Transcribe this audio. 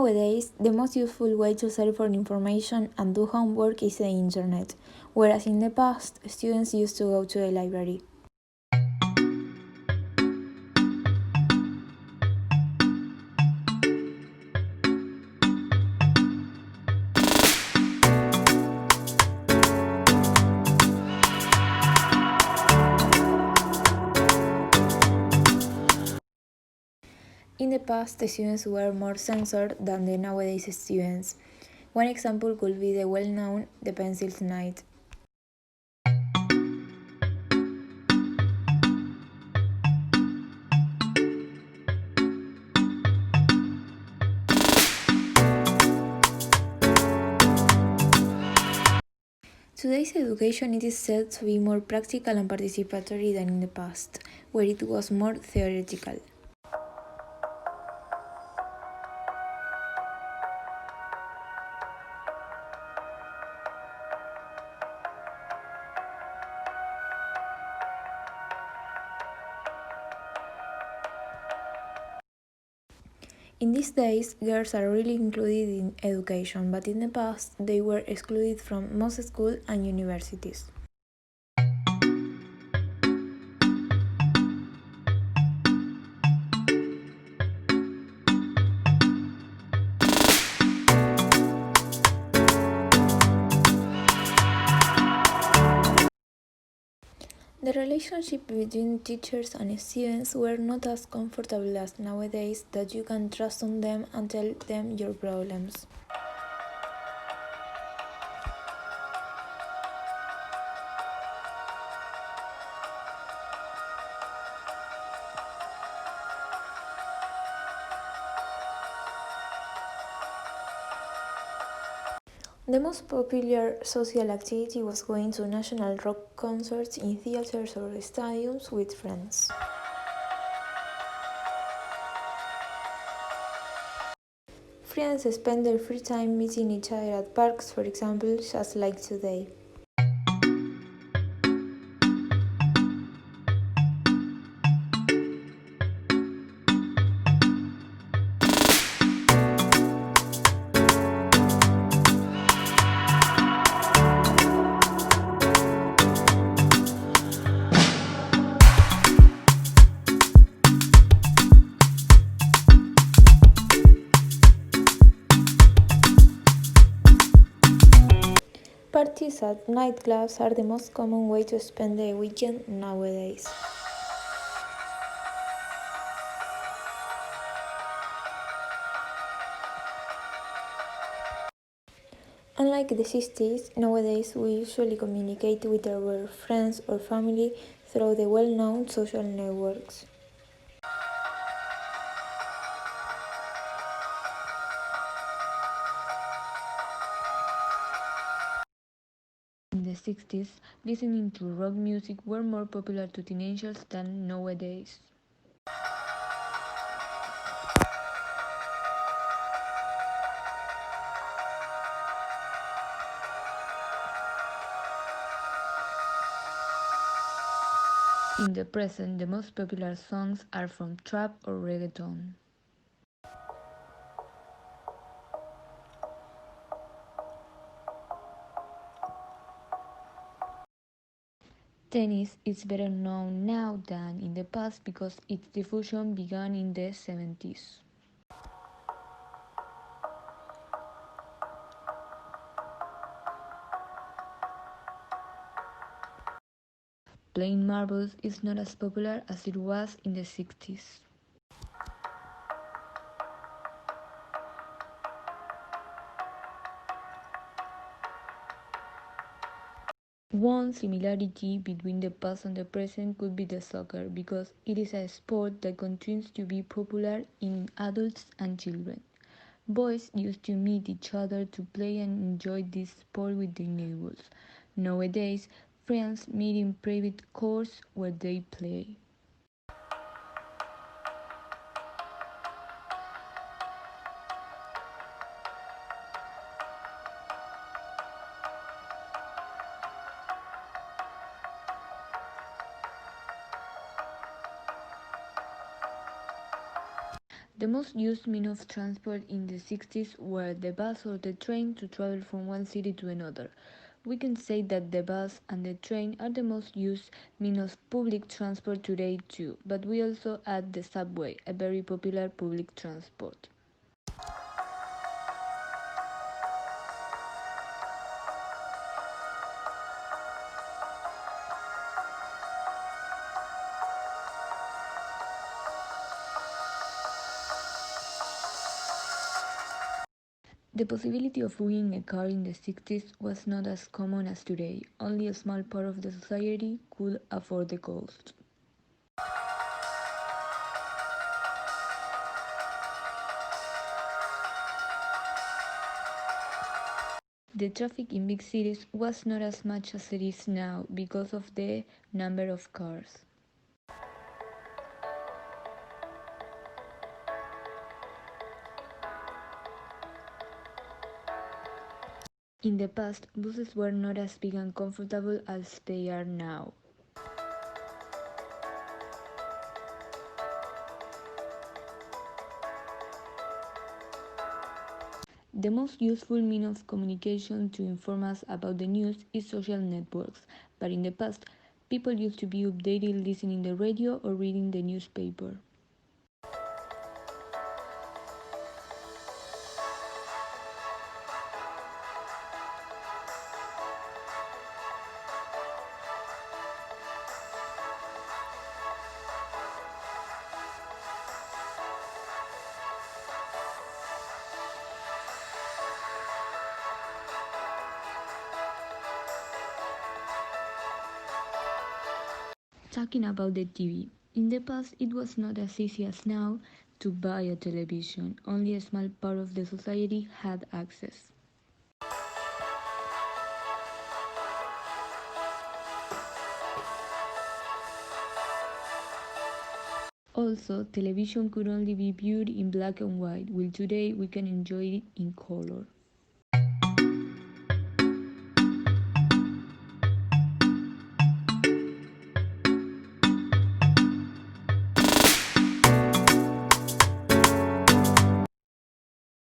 Nowadays, the most useful way to search for information and do homework is the internet, whereas in the past, students used to go to the library. In the past, the students were more censored than the nowadays students. One example could be the well-known The Pencil's Night. Today's education it is said to be more practical and participatory than in the past, where it was more theoretical. In these days, girls are really included in education, but in the past, they were excluded from most schools and universities. The relationship between teachers and students were not as comfortable as nowadays that you can trust on them and tell them your problems. The most popular social activity was going to national rock concerts in theaters or stadiums with friends. Friends spend their free time meeting each other at parks, for example, just like today. Parties at nightclubs are the most common way to spend the weekend nowadays. Unlike the 60s, nowadays we usually communicate with our friends or family through the well-known social networks. In the 60s, listening to rock music were more popular to teenagers than nowadays. In the present, the most popular songs are from trap or reggaeton. Tennis is better known now than in the past because its diffusion began in the 70s. Playing marbles is not as popular as it was in the 60s. One similarity between the past and the present could be the soccer, because it is a sport that continues to be popular in adults and children. Boys used to meet each other to play and enjoy this sport with their neighbors. Nowadays, friends meet in private courts where they play. The most used means of transport in the 60s were the bus or the train to travel from one city to another. We can say that the bus and the train are the most used means of public transport today too, but we also add the subway, a very popular public transport. The possibility of buying a car in the 60s was not as common as today. Only a small part of the society could afford the cost. The traffic in big cities was not as much as it is now because of the number of cars. In the past, buses were not as big and comfortable as they are now. The most useful means of communication to inform us about the news is social networks, but in the past, people used to be updated listening to the radio or reading the newspaper. Talking about the TV. In the past, it was not as easy as now to buy a television. Only a small part of the society had access. Also, television could only be viewed in black and white, while today we can enjoy it in color.